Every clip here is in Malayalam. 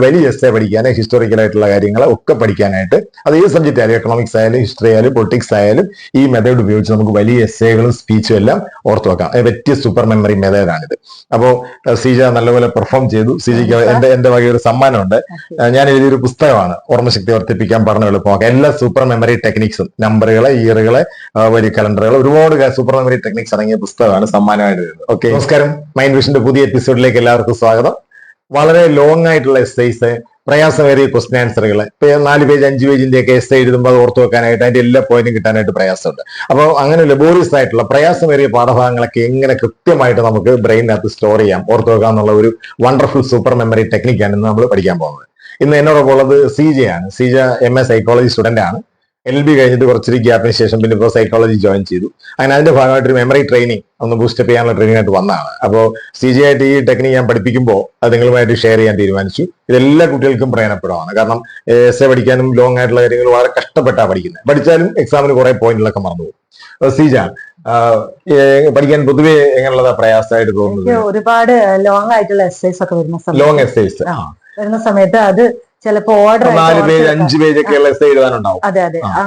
വലിയ എസ്സേ പഠിക്കാൻ ഹിസ്റ്റോറിക്കൽ ആയിട്ടുള്ള കാര്യങ്ങൾ ഒക്കെ പഠിക്കാനായിട്ട് അത് ഏത് സബ്ജക്റ്റ് ആയാലും എക്കണോമിക്സ് ആയാലും ഹിസ്റ്ററി ആയാലും പൊളിറ്റിക്സ് ആയാലും ഈ മെത്തേഡ് ഉപയോഗിച്ച് നമുക്ക് വലിയ എസ്സേകളും സ്പീച്ചും എല്ലാം ഓർത്തു വെക്കാം. പറ്റിയ സൂപ്പർ മെമ്മറി മെത്തേഡാണിത്. അപ്പോൾ സീജ നല്ലപോലെ പെർഫോം ചെയ്തു. സീജയ്ക്ക് എന്റെ വകയൊരു സമ്മാനമുണ്ട്. ഞാൻ എഴുതിയൊരു പുസ്തകമാണ് ഓർമ്മശക്തി വർദ്ധിപ്പിക്കാൻ പഠനം എളുപ്പമാക്കാം. എല്ലാ സൂപ്പർ മെമ്മറി ടെക്നിക്സും, നമ്പറുകളെ, ഇയറുകളെ, വലിയ കലണ്ടറുകൾ, ഒരുപാട് സൂപ്പർ മെമ്മറി ടെക്നിക്സ് അടങ്ങിയ പുസ്തകമാണ് സമ്മാനമായിട്ട് വരുന്നത്. ഓക്കെ, നമസ്കാരം. മൈൻഡ് വിഷന്റെ പുതിയ എപ്പിസോഡിലേക്ക് എല്ലാവർക്കും സ്വാഗതം. വളരെ ലോങ് ആയിട്ടുള്ള എസ്സേസ്, പ്രയാസമേറിയ ക്വസ്റ്റ്യൻ ആൻസറുകൾ, ഇപ്പൊ 4 പേജ് 5 പേജിന്റെ ഒക്കെ എസ്സേ എഴുതുമ്പോൾ അത് ഓർത്തു വെക്കാനായിട്ട് അതിന്റെ എല്ലാ പോയിന്റും കിട്ടാനായിട്ട് പ്രയാസമുണ്ട്. അപ്പോൾ അങ്ങനെ ലബോറിയസ് ആയിട്ടുള്ള പ്രയാസമേറിയ പാഠഭാഗങ്ങളൊക്കെ എങ്ങനെ കൃത്യമായിട്ട് നമുക്ക് ബ്രെയിനകത്ത് സ്റ്റോർ ചെയ്യാം, ഓർത്തു വെക്കാം എന്നുള്ള ഒരു വണ്ടർഫുൾ സൂപ്പർ മെമ്മറി ടെക്നിക്കാണ് ഇന്ന് നമ്മൾ പഠിക്കാൻ പോകുന്നത്. ഇന്ന് എന്നോടൊപ്പം ഉള്ളത് സീജയാണ്. സീജ MA സൈക്കോളജി സ്റ്റുഡന്റ് ആണ്. LB കഴിഞ്ഞിട്ട് കുറച്ചൊരു ഗ്യാപ്പിന് ശേഷം പിന്നെ ഇപ്പോൾ സൈക്കോളജി ജോയിൻ ചെയ്തു. അങ്ങനെ അതിന്റെ ഭാഗമായിട്ട് ഒരു മെമ്മറി ട്രെയിനിങ് ഒന്ന് ബൂസ്റ്റപ്പ് ചെയ്യാനുള്ള ട്രെയിനിങ് ആയിട്ട് വന്നതാണ്. അപ്പോൾ CJ ആയിട്ട് ഈ ടെക്നിക്ക് ഞാൻ പഠിപ്പിക്കുമ്പോൾ അത് നിങ്ങളുമായിട്ട് ഷെയർ ചെയ്യാൻ തീരുമാനിച്ചു. ഇതെല്ലാ കുട്ടികൾക്കും പ്രയോജനപ്പെടുവാണ്. കാരണം എസ്സേ പഠിക്കാനും ലോങ് ആയിട്ടുള്ള കാര്യങ്ങൾ വളരെ കഷ്ടപ്പെട്ടാണ് പഠിക്കുന്നത്. പഠിച്ചാലും എക്സാമിന് കുറെ പോയിന്റുകളൊക്കെ മറന്നുപോകും. സീജ, പഠിക്കാൻ പൊതുവെ എങ്ങനെയുള്ളതാ പ്രയാസമായിട്ട് തോന്നുന്നത്? ഒരുപാട് ലോങ് ആയിട്ടുള്ള എസ്സേസ് ഒക്കെ വരുന്ന സമയത്ത് അത് ചിലപ്പോ ഓർഡർ 4 പേജ് 5 പേജ് ഒക്കെ എസ്സേ എഴുതാനുണ്ടാവും.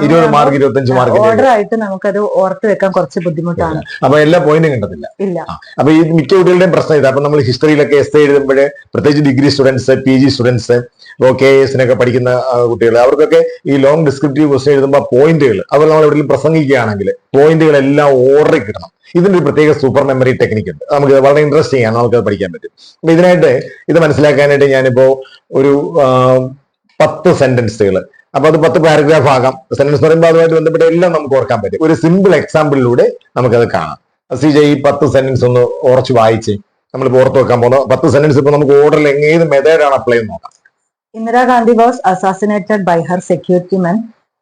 20 മാർക്ക് 25 മാർക്ക് ഓർഡർ ആയിട്ട് നമുക്കത് ഓർത്ത് വെക്കാൻ കുറച്ച് ബുദ്ധിമുട്ടാണ്. അപ്പൊ എല്ലാ പോയിന്റും കിട്ടത്തില്ല. അപ്പൊ ഈ മിക്ക കുട്ടികളുടെയും പ്രശ്നം ഇതാ. അപ്പൊ നമ്മൾ ഹിസ്റ്ററിയിലൊക്കെ എസ്സേ എഴുതുമ്പോഴേ, പ്രത്യേകിച്ച് degree students, PG students, KS പഠിക്കുന്ന കുട്ടികൾ, അവർക്കൊക്കെ ഈ ലോങ് ഡിസ്ക്രിപ്റ്റീവ് ക്വസ്റ്റ്യൻ എഴുതുമ്പോൾ പോയിന്റുകൾ, അതുപോലെ നമ്മൾ എവിടെയും പ്രസംഗിക്കുകയാണെങ്കിൽ പോയിന്റുകളെല്ലാം ഓർഡറിൽ കിട്ടണം. ഇതിന്റെ ഒരു പ്രത്യേക സൂപ്പർ മെമ്മറി ടെക്നിക്ക് ഉണ്ട്. നമുക്ക് വളരെ ഇൻട്രസ്റ്റിംഗ് ആണ്, നമുക്ക് പഠിക്കാൻ പറ്റും. അപ്പൊ ഇതിനായിട്ട് ഇത് മനസ്സിലാക്കാനായിട്ട് ഞാനിപ്പോ ഒരു 10 സെന്റൻസുകൾ, അപ്പൊ അത് 10 പാരഗ്രാഫ് ആകാം. സെന്റൻസ് പറയുമ്പോൾ അതുമായിട്ട് ബന്ധപ്പെട്ട എല്ലാം നമുക്ക് ഓർക്കാൻ പറ്റും. ഒരു സിമ്പിൾ എക്സാമ്പിളിലൂടെ നമുക്കത് കാണാം. CJ ഈ 10 സെന്റൻസ് ഒന്ന് ഉറച്ചു വായിച്ച് നമ്മളിപ്പോ ഓർത്ത് വെക്കാൻ പോകുന്ന 10 സെന്റൻസ് ഇപ്പൊ നമുക്ക് ഓർഡറിൽ ഏത് മെത്തേഡാണ് അപ്ലൈ ചെയ്ത് നോക്കാം. Indira Gandhi was assassinated by her security men.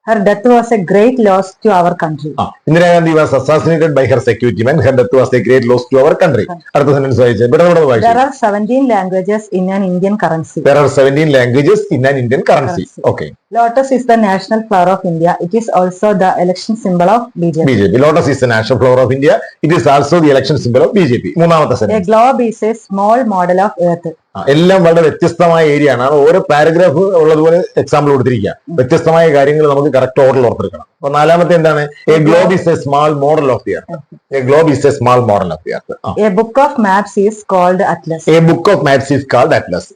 Her death was a great loss to our country. Indira Gandhi was assassinated by her security men. Her death was a great loss to our country. അടുത്ത സെന്റൻസ് വായിച്ചേ. There are 17 languages in an Indian currency. There are 17 languages in an Indian currency. Okay. Lotus is the national flower of India. It is also the election symbol of BJP. Lotus is the national flower of India. It is also the election symbol of BJP. മൂന്നാമത്തെ sentence. A globe is a small model of Earth. എല്ലാം വളരെ വ്യത്യസ്തമായ ഏരിയ ആണ്. ഓരോ പാരഗ്രാഫ് ഉള്ളതുപോലെ എക്സാമ്പിൾ കൊടുത്തിരിക്കുക. വ്യത്യസ്തമായ കാര്യങ്ങൾ നമുക്ക് കറക്റ്റ് ഓർഡറിൽ ഓർത്തെടുക്കണം. അപ്പൊ നാലാമത്തെ എന്താണ്? A globe is A small model of the earth. A globe is A small model of the earth. A book of maps is called Atlas. A book of maps is called Atlas.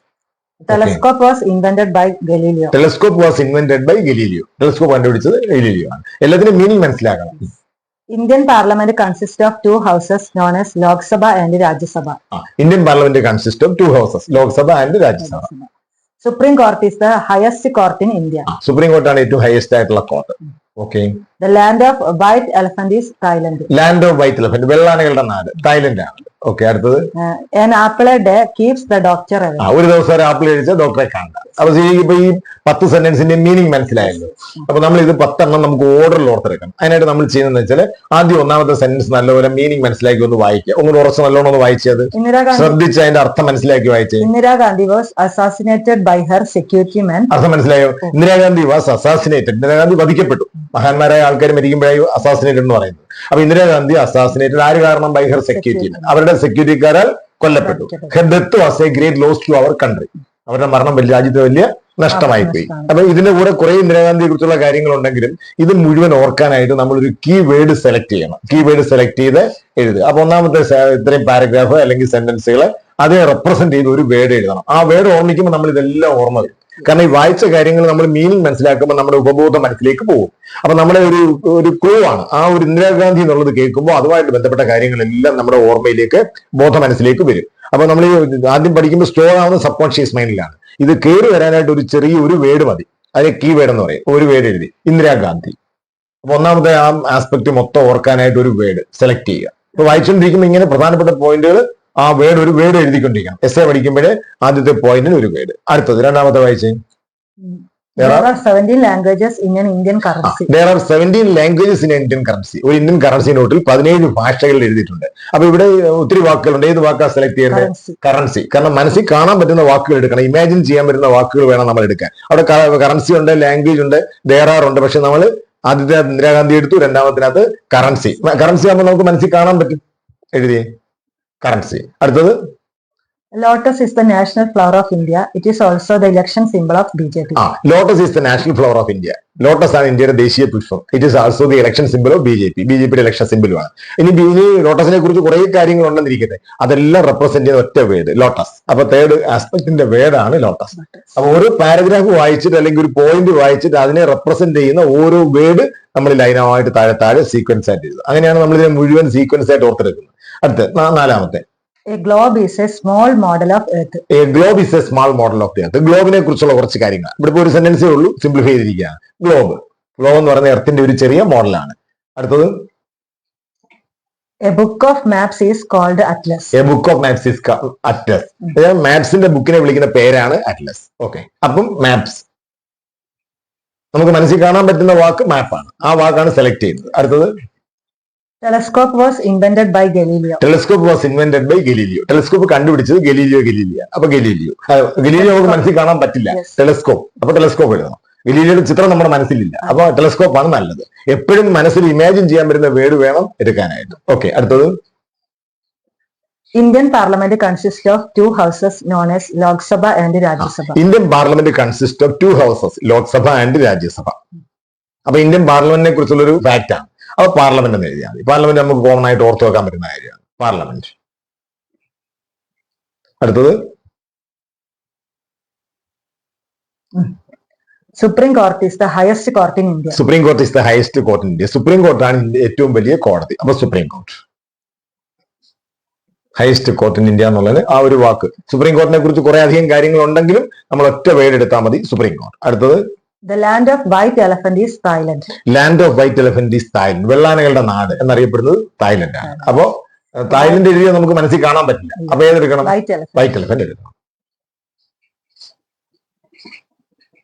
Telescope was invented by Galileo. Telescope was invented by Galileo. Telescope കണ്ടുപിടിച്ചത് ഗലീലിയോ ആണ്. എല്ലാത്തിനും മീനിങ് മനസ്സിലാക്കണം. Indian Parliament consists of 2 houses known as Lok Sabha and Rajya Sabha. Indian Parliament consists of 2 houses, Lok Sabha and Rajya Sabha. Supreme Court is the highest court in India. Supreme Court ആണ് ഏറ്റവും ഹയസ്റ്റ് ആയിട്ടുള്ള court. Okay. The land of white elephant is Thailand. Land of white elephant, വെള്ളാനകളുടെ നാട് തായ്ലൻഡ് ആണ്. ഓക്കെ, അടുത്തത് an apple a day keeps the doctor away. ഒരു ദിവസം ഒരു ആപ്പിൾ കഴിച്ചാൽ ഡോക്ടറെ കാണണ്ട. അപ്പൊ ഇപ്പൊ ഈ 10 സെന്റൻസിന്റെ മീനിങ് മനസ്സിലായല്ലോ. അപ്പൊ നമ്മൾ ഇത് 10 എണ്ണം നമുക്ക് ഓർഡറിൽ ഓർത്തെടുക്കണം. അതിനായിട്ട് നമ്മൾ ചെയ്യുന്നതെന്ന് വെച്ചാൽ ആദ്യം ഒന്നാമത്തെ സെന്റൻസ് നല്ലപോലെ മീനിങ് മനസ്സിലാക്കി ഒന്ന് വായിക്കുക. ഒന്നുകൂടെ ഉറച്ച് നല്ലോണം ഒന്ന് വായിച്ചത് ശ്രദ്ധിച്ച് അതിന്റെ അർത്ഥം മനസ്സിലാക്കി വായിച്ചേ. Indira Gandhi was assassinated by her security man. അർത്ഥം മനസ്സിലായോ? Indira Gandhi was assassinated. ഇന്ദിരാഗാന്ധി വധിക്കപ്പെട്ടു. മഹാന്മാരായ ആൾക്കാർ മരിക്കുമ്പോഴായി അസാസിനേറ്റഡ് എന്ന് പറയുന്നത്. അപ്പൊ ഇന്ദിരാഗാന്ധി അസാസിനേറ്റഡ് ആര് കാരണം? By her security man. അവരുടെ സെക്യൂരിറ്റിക്കാരാൽ കൊല്ലപ്പെട്ടു. Her death was a great loss to our country. അവരുടെ മരണം രാജ്യത്ത് വലിയ നഷ്ടമായി പോയി. അപ്പൊ ഇതിന്റെ കൂടെ കുറെ ഇന്ദിരാഗാന്ധിയെ കുറിച്ചുള്ള കാര്യങ്ങളുണ്ടെങ്കിലും ഇത് മുഴുവൻ ഓർക്കാനായിട്ട് നമ്മളൊരു കീ വേർഡ് സെലക്ട് ചെയ്യണം. കീ വേർഡ് സെലക്ട് ചെയ്ത് എഴുതുക. അപ്പൊ ഒന്നാമത്തെ ഇത്രയും പാരഗ്രാഫ് അല്ലെങ്കിൽ സെന്റൻസുകൾ അതിനെ റെപ്രസെന്റ് ചെയ്ത് ഒരു വേർഡ് എഴുതണം. ആ വേർഡ് ഓർമ്മിക്കുമ്പോൾ നമ്മൾ ഇതെല്ലാം ഓർമ്മ വരും. കാരണം ഈ വായിച്ച കാര്യങ്ങൾ നമ്മൾ മീനിങ് മനസ്സിലാക്കുമ്പോൾ നമ്മുടെ ഉപബോധ മനസ്സിലേക്ക് പോകും. അപ്പൊ നമ്മുടെ ഒരു ക്ലൂ ആണ് ആ ഒരു ഇന്ദിരാഗാന്ധി എന്നുള്ളത് കേൾക്കുമ്പോൾ അതുമായിട്ട് ബന്ധപ്പെട്ട കാര്യങ്ങളെല്ലാം നമ്മുടെ ഓർമ്മയിലേക്ക്, ബോധ മനസ്സിലേക്ക് വരും. അപ്പൊ നമ്മൾ ആദ്യം പഠിക്കുമ്പോൾ സ്റ്റോർ ആവുന്ന സബ് കോൺഷ്യസ് മൈൻഡിലാണ്. ഇത് കയറി വരാനായിട്ട് ഒരു ചെറിയ ഒരു വേർഡ് മതി. അതിന് കീ വേർഡ് എന്ന് പറയും. ഒരു വേർഡ് എഴുതി ഇന്ദിരാഗാന്ധി. അപ്പൊ ഒന്നാമത്തെ ആ ആസ്പെക്ട് മൊത്തം ഓർക്കാനായിട്ട് ഒരു വേർഡ് സെലക്ട് ചെയ്യുക. അപ്പൊ വായിച്ചുകൊണ്ടിരിക്കുമ്പോൾ ഇങ്ങനെ പ്രധാനപ്പെട്ട പോയിന്റുകൾ ആ വേർഡ് ഒരു വേർഡ് എഴുതിക്കൊണ്ടിരിക്കണം. എസ്സേ പഠിക്കുമ്പോഴേ ആദ്യത്തെ പോയിന്റിന് ഒരു വേർഡ്. അടുത്തത് രണ്ടാമത്തെ വായിച്ചേ. There are 17 languages in an Indian currency. There are 17 languages in an Indian currency. ഒരു ഇന്ത്യൻ കറൻസി നോട്ടിൽ 17 ഭാഷകൾ എഴുതിയിട്ടുണ്ട്. അപ്പൊ ഇവിടെ ഒത്തിരി വാക്കുകളുണ്ട്. ഏത് വാക്കാ സെലക്ട് ചെയ്യേണ്ടത്? കറൻസി. കാരണം മനസ്സിൽ കാണാൻ പറ്റുന്ന വാക്കുകൾ എടുക്കണം. ഇമാജിൻ ചെയ്യാൻ പറ്റുന്ന വാക്കുകൾ വേണം നമ്മൾ എടുക്കാൻ. അവിടെ കറൻസി ഉണ്ട്, ലാംഗ്വേജ് ഉണ്ട്, there are ഉണ്ട്. പക്ഷെ നമ്മൾ ആദ്യത്തെ ഇന്ദിരാഗാന്ധി എടുത്തു, രണ്ടാമത്തിനകത്ത് കറൻസി. കറൻസി ആകുമ്പോൾ നമുക്ക് മനസ്സിൽ കാണാൻ പറ്റും. എഴുതിയേ കറൻസി. അടുത്തത് Lotus is the national flower of India. It is also the election symbol of BJP. Lotus is the national flower of India. Lotus ആണ് ഇന്ത്യയുടെ ദേശീയ പുഷ്പം. It is also the election symbol of BJP. ബിജെപിയുടെ ഇലക്ഷൻ സിംബലുമാണ്. ഇനി ലോട്ടസിനെ കുറിച്ച് കുറെ കാര്യങ്ങൾ ഉണ്ടെന്നിരിക്കട്ടെ, അതെല്ലാം റെപ്രസെന്റ് ചെയ്യുന്ന ഒറ്റ വേർഡ് ലോട്ടസ്. അപ്പൊ തേർഡ് ആസ്പെക്ടിന്റെ വേർഡാണ് ലോട്ടസ്. അപ്പൊ ഒരു പാരഗ്രാഫ് വായിച്ചിട്ട് അല്ലെങ്കിൽ ഒരു പോയിന്റ് വായിച്ചിട്ട് അതിനെ റെപ്രസെന്റ് ചെയ്യുന്ന ഓരോ വേർഡ് നമ്മൾ ലൈനമായിട്ട് താഴെ താഴെ സീക്വൻസ് ആയിട്ട് എഴുതും. അങ്ങനെയാണ് നമ്മൾ ഇതിനെ മുഴുവൻ സീക്വൻസ് ആയിട്ട് ഓർത്തെടുക്കുന്നത്. അടുത്ത് നാലാമത്തെ, A globe is a small model of Earth. A globe is a small model of the earth. ഗ്ലോബിനെ കുറിച്ചുള്ള കുറച്ച് കാര്യങ്ങൾ ഇവിടെ ഇപ്പോൾ ഒരു സെന്റൻസേ ഉള്ളൂ, സിംപ്ലിഫൈ ചെയ്തിരിക്കുകയാണ്. ഗ്ലോബ് എന്ന് പറയുന്ന എർത്തിന്റെ ഒരു ചെറിയ മോഡലാണ്. അടുത്തത്, A book of maps is called Atlas. A book of maps is Atlas. മാപ്സിന്റെ ബുക്കിനെ വിളിക്കുന്ന പേരാണ് അറ്റ്ലസ്. ഓക്കെ, അപ്പം മാപ്സ് നമുക്ക് മനസ്സിൽ കാണാൻ പറ്റുന്ന വാക്ക് മാപ്പാണ്. ആ വാക്കാണ് സെലക്ട് ചെയ്യുന്നത്. അടുത്തത്, Telescope was invented by Galileo. Telescope was invented by Galileo. Telescope കണ്ടുപിടിച്ചത് ഗലീലിയോ. അപ്പൊ ഗലീലിയോ നമുക്ക് മനസ്സിൽ കാണാൻ പറ്റില്ല. ടെലിസ്കോപ്പ്, അപ്പൊ ടെലിസ്കോപ്പ് എഴുതണം. ഗലീലിയോയുടെ ചിത്രം നമ്മുടെ മനസ്സിലില്ല, അപ്പൊ ടെലിസ്കോപ്പ് ആണ് നല്ലത്. എപ്പോഴും മനസ്സിൽ ഇമാജിൻ ചെയ്യാൻ പറ്റുന്ന വേർഡ് വേണം എടുക്കാനായിട്ട്. ഓക്കെ, അടുത്തത്, Indian Parliament consists of two houses known as Lok Sabha and Rajya Sabha. Indian parliament consist of 2 houses, Lok Sabha and Rajya Sabha. അപ്പൊ ഇന്ത്യൻ പാർലമെന്റിനെ കുറിച്ചുള്ള ഒരു ഫാക്ട് ആണ്. അപ്പൊ പാർലമെന്റ് എന്ന് എഴുതിയാൽ മതി. പാർലമെന്റ് നമുക്ക് കോമൺ ആയിട്ട് ഓർത്തു വെക്കാൻ പറ്റുന്ന കാര്യമാണ് പാർലമെന്റ്. അടുത്തത്, Supreme Court is the highest court in India. Supreme court is the highest court in India. Supreme കോർട്ടാണ് ഏറ്റവും വലിയ കോടതി. അപ്പൊ supreme court, highest court in India എന്നുള്ളത് ആ ഒരു വാക്ക്. സുപ്രീം കോർട്ടിനെ കുറിച്ച് കുറെ അധികം കാര്യങ്ങൾ ഉണ്ടെങ്കിലും നമ്മൾ ഒറ്റ വേർഡ് എടുത്താൽ മതി, സുപ്രീം കോർട്ട്. അടുത്തത്, The land of white elephant is Thailand. Land of white elephant is Thailand. വെള്ളാനകളുടെ നാട് എന്നറിയപ്പെടുന്നത് തായ്ലൻഡ് ആണ്. അപ്പോ തായ്ലൻഡ് എഴുതിയാൽ നമുക്ക് മനസ്സിൽ കാണാൻ പറ്റില്ല. അപ്പൊ ഏതെടുക്കണം? White elephant. വൈറ്റ് എലഫന്റ് എടുക്കണം.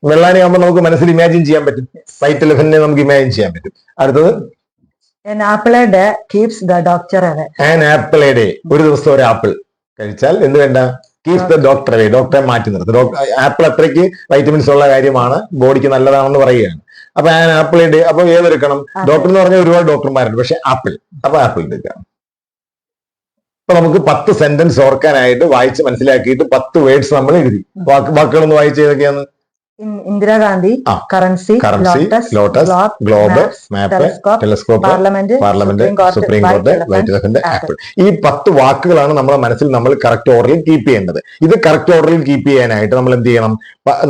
വെള്ളാനയാകുമ്പോൾ നമുക്ക് മനസ്സിൽ ഇമാജിൻ ചെയ്യാൻ പറ്റും, വൈറ്റ് എലഫന്റിനെ നമുക്ക് ഇമാജിൻ ചെയ്യാൻ പറ്റും. അടുത്തത്, An apple a day keeps the doctor away. An apple A day, ഒരു ദിവസം ഒരു ആപ്പിൾ കഴിച്ചാൽ എന്ത് വേണ്ട? കീപ്സ് ദ ഡോക്ടർ അവേ, ഡോക്ടറെ മാറ്റി നിർത്തും. ആപ്പിൾ അത്രയ്ക്ക് വൈറ്റമിൻസ് ഉള്ള കാര്യമാണ്, ബോഡിക്ക് നല്ലതാണെന്ന് പറയുകയാണ്. അപ്പൊ ആൻ ആപ്പിൾ എ ഡേ, അപ്പൊ ഏതെടുക്കണം? ഡോക്ടർ എന്ന് പറഞ്ഞാൽ ഒരുപാട് ഡോക്ടർമാരുണ്ട്, പക്ഷെ ആപ്പിൾ, അപ്പൊ ആപ്പിൾ എടുക്കാം. അപ്പൊ നമുക്ക് 10 സെന്റൻസ് ഓർക്കാനായിട്ട് വായിച്ച് മനസ്സിലാക്കിയിട്ട് 10 വേർഡ്സ് നമ്മൾ എഴുതി. വാക്കുകളൊന്ന് വായിച്ച് ഏതൊക്കെയാണ്? Indira Gandhi, currency, lotus, globe, map, telescope, Parliament, supreme court, white elephant, apple. ഈ 10 വാക്കുകളാണ് നമ്മുടെ മനസ്സിൽ നമ്മൾ കറക്റ്റ് ഓർഡറിൽ കീപ്പ് ചെയ്യേണ്ടത്. ഇത് കറക്റ്റ് ഓർഡറിൽ കീപ്പ് ചെയ്യാനായിട്ട് നമ്മൾ എന്ത് ചെയ്യണം?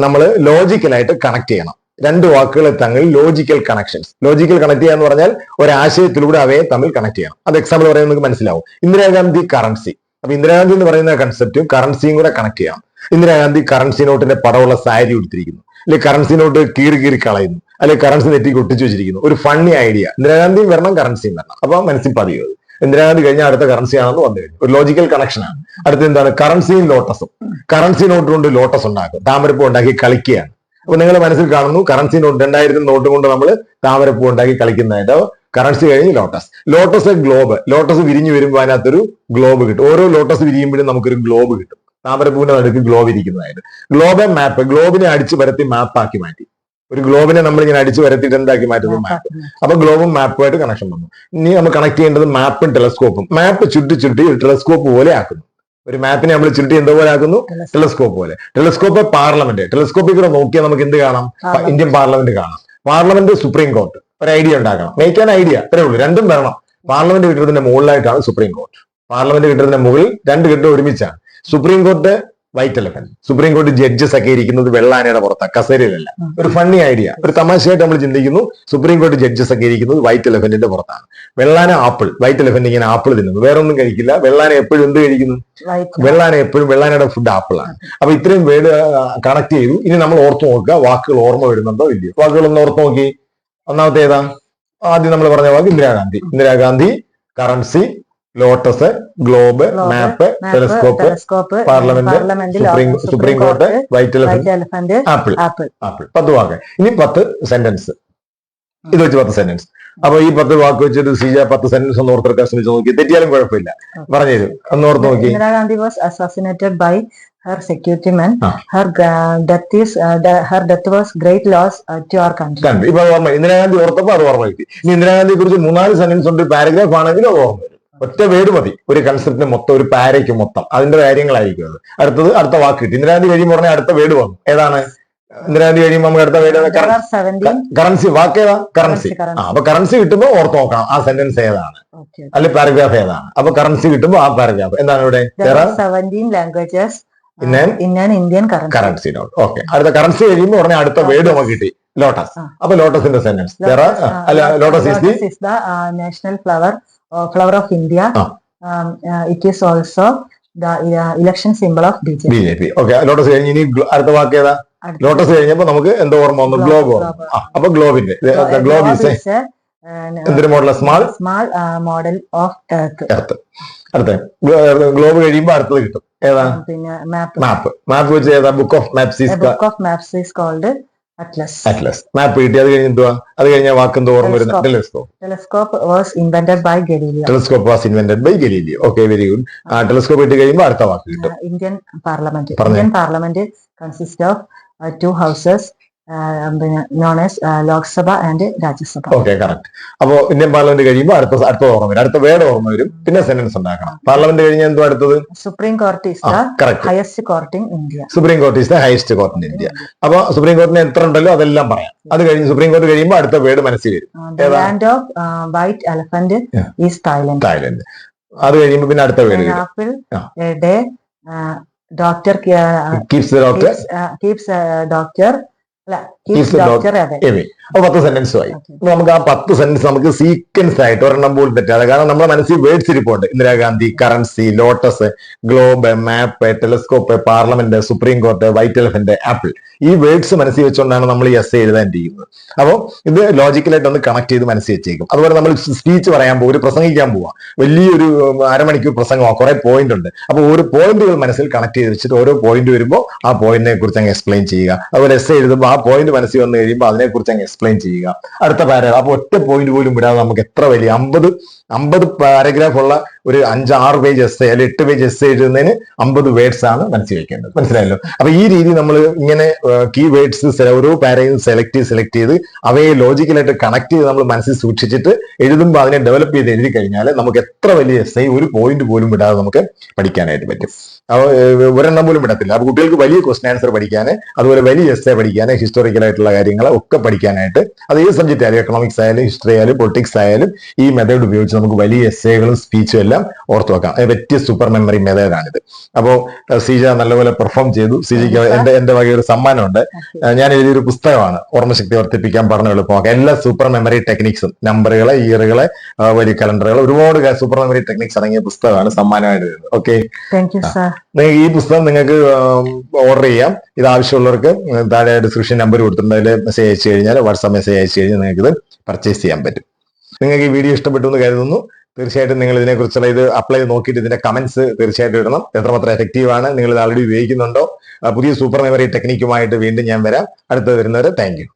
നമ്മൾ ലോജിക്കലായിട്ട് കണക്ട് ചെയ്യണം. 2 വാക്കുകളെ തമ്മിൽ ലോജിക്കൽ കണക്ഷൻസ്. ലോജിക്കൽ കണക്ട് ചെയ്യുക എന്ന് പറഞ്ഞാൽ ഒരാശയത്തിലൂടെ അവയെ തമ്മിൽ കണക്ട് ചെയ്യണം. അത് എക്സാമ്പിൾ പറയുന്നത് നിങ്ങൾക്ക് മനസ്സിലാവും. ഇന്ദിരാഗാന്ധി കറൻസി, അപ്പൊ ഇന്ദിരാഗാന്ധി എന്ന് പറയുന്ന കൺസെപ്റ്റും കറൻസിയും കൂടെ കണക്ട് ചെയ്യാം. ഇന്ദിരാഗാന്ധി കറൻസി നോട്ടിന്റെ പടമുള്ള സാരി ഉടുത്തിരിക്കുന്നു, അല്ലെ കറൻസി നോട്ട് കീറി കളയുന്നു, അല്ലെ കറൻസി നെറ്റിക്ക് ഒട്ടിച്ചു വെച്ചിരിക്കുന്നു. ഒരു ഫണ്ണി ഐഡിയ. ഇന്ദിരാഗാന്ധിയും വരണം, കറൻസിയും വരണം. അപ്പൊ മനസ്സിൽ പതിവ് ഇന്ദിരാഗാന്ധി കഴിഞ്ഞാൽ അടുത്ത കറൻസി ആണെന്ന് വന്നു കഴിഞ്ഞു. ഒരു ലോജിക്കൽ കണക്ഷൻ ആണ്. അടുത്ത എന്താണ്? കറൻസിയും ലോട്ടസും. കറൻസി നോട്ട് കൊണ്ട് ലോട്ടസ് ഉണ്ടാക്കും, താമരപ്പൂ ഉണ്ടാക്കി കളിക്കുകയാണ്. അപ്പൊ നിങ്ങൾ മനസ്സിൽ കാണുന്നു കറൻസി നോട്ട് 2000 നോട്ട് കൊണ്ട് നമ്മൾ താമരപ്പൂ ഉണ്ടാക്കി കളിക്കുന്നതായിട്ട്. കറൻസി കഴിഞ്ഞ് ലോട്ടസ് ഗ്ലോബ്. ലോട്ടസ് വിരിഞ്ഞു വരുമ്പോൾ അതിനകത്തൊരു ഗ്ലോബ് കിട്ടും. ഓരോ ലോട്ടസ് വിരിയുമ്പോഴും നമുക്കൊരു ഗ്ലോബ് കിട്ടും. താമരപ്പൂവിന്റെ നടുക്ക് ഗ്ലോബ് ഇരിക്കുന്നതായിട്ട്. ഗ്ലോബ് മാപ്പ്, ഗ്ലോബിനെ അടിച്ചു പരത്തി മാപ്പാക്കി മാറ്റി. ഒരു ഗ്ലോബിനെ നമ്മൾ ഇങ്ങനെ അടിച്ചു വരത്തിയിട്ട് എന്താക്കി മാറ്റുന്നു? മാപ്പ്. അപ്പൊ ഗ്ലോബും മാപ്പുമായിട്ട് കണക്ഷൻ വന്നു. ഇനി നമ്മൾ കണക്ട് ചെയ്യേണ്ടത് മാപ്പും ടെലസ്കോപ്പും. മാപ്പ് ചുറ്റി ഒരു ടെലസ്കോപ്പ് പോലെ ആക്കുന്നു. ഒരു മാപ്പിനെ നമ്മൾ ചുറ്റി എന്തോ പോലെ ആക്കുന്നു? ടെലസ്കോപ്പ് പോലെ. Telescope parliament. ടെലസ്കോപ്പിൽ കൂടെ നോക്കിയാൽ നമുക്ക് എന്ത് കാണാം? ഇന്ത്യൻ പാർലമെന്റ് കാണാം. Parliament supreme court. ഒരു ഐഡിയ ഉണ്ടാക്കണം, മേക്ക് ആൻ ഐഡിയ. അത്രേ ഉള്ളൂ. രണ്ടും വരണം. പാർലമെന്റ് കെട്ടിടത്തിന്റെ മുകളിലായിട്ടാണ് സുപ്രീം കോർട്ട്. പാർലമെന്റ് കെട്ടിടത്തിന്റെ മുകളിൽ 2 കെട്ടിടം ഒരുമിച്ചാണ്. Supreme court white elephant. Supreme കോടതി ജഡ്ജസ് ഒക്കെ ഇരിക്കുന്നത് വെള്ളാനയുടെ പുറത്താണ്, കസേരയിലല്ല. ഒരു ഫണ്ണി ഐഡിയ, ഒരു തമാശയായിട്ട് നമ്മൾ ചിന്തിക്കുന്നു. സുപ്രീം കോടതി ജഡ്ജസ് ഒക്കെ ഇരിക്കുന്നത് വൈറ്റ് എലഫന്റിന്റെ പുറത്താണ്. വെള്ളാന ആപ്പിൾ, വൈറ്റ് എലഫന്റ് ഇങ്ങനെ ആപ്പിൾ തിന്നുന്നു, വേറെ ഒന്നും കഴിക്കില്ല. വെള്ളാന എപ്പോഴും എന്ത് കഴിക്കുന്നു? വെള്ളാനയുടെ ഫുഡ് ആപ്പിൾ ആണ്. അപ്പൊ ഇത്രയും വേർഡ് കണക്ട് ചെയ്തു. ഇനി നമ്മൾ ഓർത്തു നോക്കുക, വാക്കുകൾ ഓർമ്മ വരുന്നുണ്ടോ ഇല്ലയോ? വാക്കുകളൊന്ന് ഓർത്തു നോക്കി. ഒന്നാമത്തെ ഏതാ? ആദ്യം നമ്മൾ പറഞ്ഞ വാക്ക് Indira Gandhi, currency, lotus, globe, map, telescope, parliament, supreme court, white elephant, apple. 10 വാക്ക്. ഇനി 10 സെന്റൻസ്. ഇത് വെച്ച് 10 സെന്റൻസ്. അപ്പൊ ഈ 10 വാക്ക് വെച്ചിട്ട് സീജ 10 സെന്റൻസ് ഒന്ന് ഓർത്തെടുക്കാൻ ശ്രമിച്ചു നോക്കി. തെറ്റിയാലും കുഴപ്പമില്ല, പറഞ്ഞുതരും. ഒന്ന് ഓർത്ത് നോക്കി. Indira Gandhi was assassinated by her security men. Her death was great loss to our country. ഇപ്പൊ ഓർമ്മ. ഇന്ദിരാഗാന്ധി ഓർത്തപ്പോ അത് ഓർമ്മ കിട്ടി. ഇനി ഇന്ദിരാഗാന്ധിയെ കുറിച്ച് 3-4 സെന്റൻസ് ഉണ്ട്, പാരഗ്രാഫ് ആണെങ്കിലും അത് ഓർമ്മ വരും. ഒറ്റ വേർഡ് മതി ഒരു കൺസെപ്റ്റിന് മൊത്തം, ഒരു പാരയ്ക്ക് മൊത്തം അതിന്റെ കാര്യങ്ങളായിരിക്കും അത്. അടുത്ത വാക്ക് കിട്ടി. ഇന്ദിരാഗാന്ധി കഴിയുമ്പോൾ പറഞ്ഞാൽ അടുത്ത വേർഡ് വന്നു. ഏതാണ് ഇന്ദിരാഗാന്ധി കഴിയുമ്പോൾ നമുക്ക് അടുത്ത വേർഡ്? കറൻസി. വാക്ക് ഏതാ? കറൻസി. അപ്പൊ കറൻസി കിട്ടുമ്പോൾ ഓർത്ത് നോക്കണം ആ സെന്റൻസ് ഏതാണ്, അല്ലെ പാരഗ്രാഫ് ഏതാണ്. അപ്പൊ കറൻസി കിട്ടുമ്പോൾ ആ പാരഗ്രാഫ് എന്താണ് ഇവിടെ? 17 languages Indian currency note. Okay. അടുത്ത കറൻസി കഴിയുമ്പോൾ ഉടനെ അടുത്ത വേർഡ് നമുക്ക് കിട്ടി, ലോട്ടസ്. അപ്പൊ ലോട്ടസിന്റെ sentence lotus is the national flower of India. It is also the election symbol of BJP. Okay. Lotus കഴിഞ്ഞ് ഇനി അടുത്ത വാക്ക് ഏതാ? ലോട്ടസ് കഴിഞ്ഞപ്പോ നമുക്ക് എന്തോ ഓർമ്മ വന്നു? ഗ്ലോബ് ഓർമ്മ. അപ്പൊ ഗ്ലോബിന്റെ ഗ്ലോബ് ഈസ് എന്തൊരു model? Small model of earth. അടുത്ത ഗ്ലോബ് കഴിയുമ്പോ അടുത്തത് കിട്ടും. ഏതാ? പിന്നെ മാപ്പ് വെച്ച് ഏതാ? Book of maps is called atlas. Map കിട്ടി. അത് കഴിഞ്ഞ് എന്തുവാ? അത് കഴിഞ്ഞ വാക്ക് എന്തോ ഓർമ്മ വരുന്നത്? Telescope was invented by Galileo. Okay, very good. Telescope കിട്ടി കഴിയുമ്പോൾ അടുത്ത വാക്ക് കിട്ടും. Indian parliament consist of 2 houses known as Lok Sabha and Rajya Sabha. Okay, correct. അപ്പോ ഇന്ത്യൻ പാർലമെന്റ് കഴിയുമ്പോൾ അടുത്ത ഓർമ്മ വരും, അടുത്ത വേർഡ് ഓർമ്മ വരും, പിന്നെ സെന്റൻസ് ഉണ്ടാക്കണം. പാർലമെന്റ് കഴിഞ്ഞാൽ എന്തോ അടുത്തത്? Supreme court is the highest court in India. Supreme court is the highest court in India. അപ്പൊ സുപ്രീം കോർട്ടിന് എത്ര ഉണ്ടല്ലോ അതെല്ലാം പറയാം. അത് കഴിഞ്ഞ് സുപ്രീം കോർട്ട് കഴിയുമ്പോൾ അടുത്ത വേർഡ് മനസ്സിൽ വരും. Land of white elephant is Thailand. അത് കഴിയുമ്പോൾ പിന്നെ അടുത്ത word apple day doctor keeps doctor അപ്പൊ 10 സെന്റൻസുമായി. നമുക്ക് ആ 10 സെന്റൻസ് നമുക്ക് സീക്വൻസ് ആയിട്ട് ഒരെണ്ണം പോലും തെറ്റാതെ, കാരണം നമ്മുടെ മനസ്സിൽ വേർഡ്സ് ഇരിപ്പുണ്ട്. Indira Gandhi, currency, lotus, globe, map, telescope, parliament, supreme court, white elephant, apple. ഈ വേർഡ്സ് മനസ്സിൽ വെച്ചുകൊണ്ടാണ് നമ്മൾ ഈ എസ്സേ എഴുതാൻ ചെയ്യുന്നത്. അപ്പോൾ ഇത് ലോജിക്കലായിട്ട് ഒന്ന് കണക്ട് ചെയ്ത് മനസ്സിൽ വെച്ചേക്കും. അതുപോലെ നമ്മൾ സ്പീച്ച് പറയാൻ പോകും, ഒരു പ്രസംഗിക്കാൻ പോവാം, വലിയൊരു അരമണിക്കൂർ പ്രസംഗമാണ്, കുറെ പോയിന്റ് ഉണ്ട്. അപ്പോൾ ഓരോ പോയിന്റുകൾ മനസ്സിൽ കണക്ട് ചെയ്ത് വെച്ചിട്ട് ഓരോ പോയിന്റ് വരുമ്പോൾ ആ പോയിന്റിനെ കുറിച്ച് അങ്ങ് എക്സ്പ്ലെയിൻ ചെയ്യുക. അതുപോലെ എസ്സേ എഴുതുമ്പോൾ ആ പോയിന്റ് മനസ്സിൽ വന്നു കഴിയുമ്പോൾ അതിനെക്കുറിച്ച് അങ്ങ് എക്സ്പ്ലെയിൻ ചെയ്യുക. അടുത്ത പാരഗ്രാഫ്. അപ്പൊ ഒറ്റ പോയിന്റ് പോലും വിടാതെ നമുക്ക് എത്ര വലിയ 50 പാരഗ്രാഫ് ഉള്ള ഒരു 5-6 പേജ് എസ്സേ അല്ലെങ്കിൽ 8 പേജ് എസ്സേ എഴുതുന്നതിന് 50 വേർഡ്സ് ആണ് മനസ്സിൽ വെക്കേണ്ടത്. മനസ്സിലായല്ലോ? അപ്പൊ ഈ രീതി നമ്മൾ ഇങ്ങനെ കീ വേർഡ്സ് ഓരോ പാരയും സെലക്ട് ചെയ്ത് അവയെ ലോജിക്കലായിട്ട് കണക്ട് ചെയ്ത് നമ്മൾ മനസ്സിൽ സൂക്ഷിച്ചിട്ട് എഴുതുമ്പോൾ അതിനെ ഡെവലപ്പ് ചെയ്ത് എഴുതി കഴിഞ്ഞാൽ നമുക്ക് എത്ര വലിയ എസ്സേ ഒരു പോയിന്റ് പോലും വിടാതെ നമുക്ക് പഠിക്കാനായിട്ട് പറ്റും. ഒരെണ്ണം പോലും വിടത്തില്ല. അപ്പൊ കുട്ടികൾക്ക് വലിയ ക്വസ്റ്റൻ ആൻസർ പഠിക്കാൻ, അതുപോലെ വലിയ എസ്സേ പഠിക്കാൻ, ഹിസ്റ്റോറിക്കൽ ആയിട്ടുള്ള കാര്യങ്ങൾ ഒക്കെ പഠിക്കാനായിട്ട്, അത് ഏത് സബ്ജക്റ്റ് ആയാലും, എക്കണോമിക്സ് ആയാലും ഹിസ്റ്ററി ആയാലും പൊളിറ്റിക്സ് ആയാലും ഈ മെത്തേഡ് ഉപയോഗിച്ച് നമുക്ക് വലിയ എസ്സേകളും സ്പീച്ചും എല്ലാം ഓർത്ത് വെക്കാം. പറ്റിയ സൂപ്പർ മെമ്മറി മെത്തേഡാണിത്. അപ്പോൾ സീജ നല്ലപോലെ പെർഫോം ചെയ്തു. സീജയ്ക്ക് എന്റെ വക ഒരു സമ്മാനമുണ്ട്. ഞാൻ എഴുതിയൊരു പുസ്തകമാണ് ഓർമ്മശക്തി വർദ്ധിപ്പിക്കാൻ പറഞ്ഞ എളുപ്പമാക്കാം. എല്ലാ സൂപ്പർ മെമ്മറി ടെക്നിക്സും, നമ്പറുകളെ, ഇയറുകളെ, വലിയ കലണ്ടറുകൾ, ഒരുപാട് സൂപ്പർ മെമ്മറി ടെക്നിക്സ് അടങ്ങിയ പുസ്തകമാണ് സമ്മാനമായിട്ട് എഴുതുന്നത്. ഓക്കെ, ഈ പുസ്തകം നിങ്ങൾക്ക് ഓർഡർ ചെയ്യാം. ഇത് ആവശ്യമുള്ളവർക്ക് താഴെ ഡിസ്ക്രിപ്ഷൻ നമ്പർ കൊടുത്തിട്ടുണ്ട്. അതിൽ മെസ്സേജ് അയച്ചു കഴിഞ്ഞാൽ, വാട്സാപ്പ് മെസ്സേജ് അയച്ചു കഴിഞ്ഞാൽ നിങ്ങൾക്ക് ഇത് പർച്ചേസ് ചെയ്യാൻ പറ്റും. നിങ്ങൾക്ക് ഈ വീഡിയോ ഇഷ്ടപ്പെട്ടു എന്ന് കരുതുന്നു. തീർച്ചയായിട്ടും നിങ്ങൾ ഇതിനെക്കുറിച്ചുള്ള ഇത് അപ്ലൈ ചെയ്ത് നോക്കിയിട്ട് ഇതിന്റെ കമന്റ്സ് തീർച്ചയായിട്ടും ഇടണം. എത്രമാത്രം എഫക്റ്റീവ് ആണ്, നിങ്ങൾ ഇത് ആൾറെഡി ഉപയോഗിക്കുന്നുണ്ടോ? പുതിയ സൂപ്പർ മെമ്മറി ടെക്നിക്കുമായിട്ട് വീണ്ടും ഞാൻ വരാം. അടുത്ത് വരുന്നവരെ താങ്ക് യു.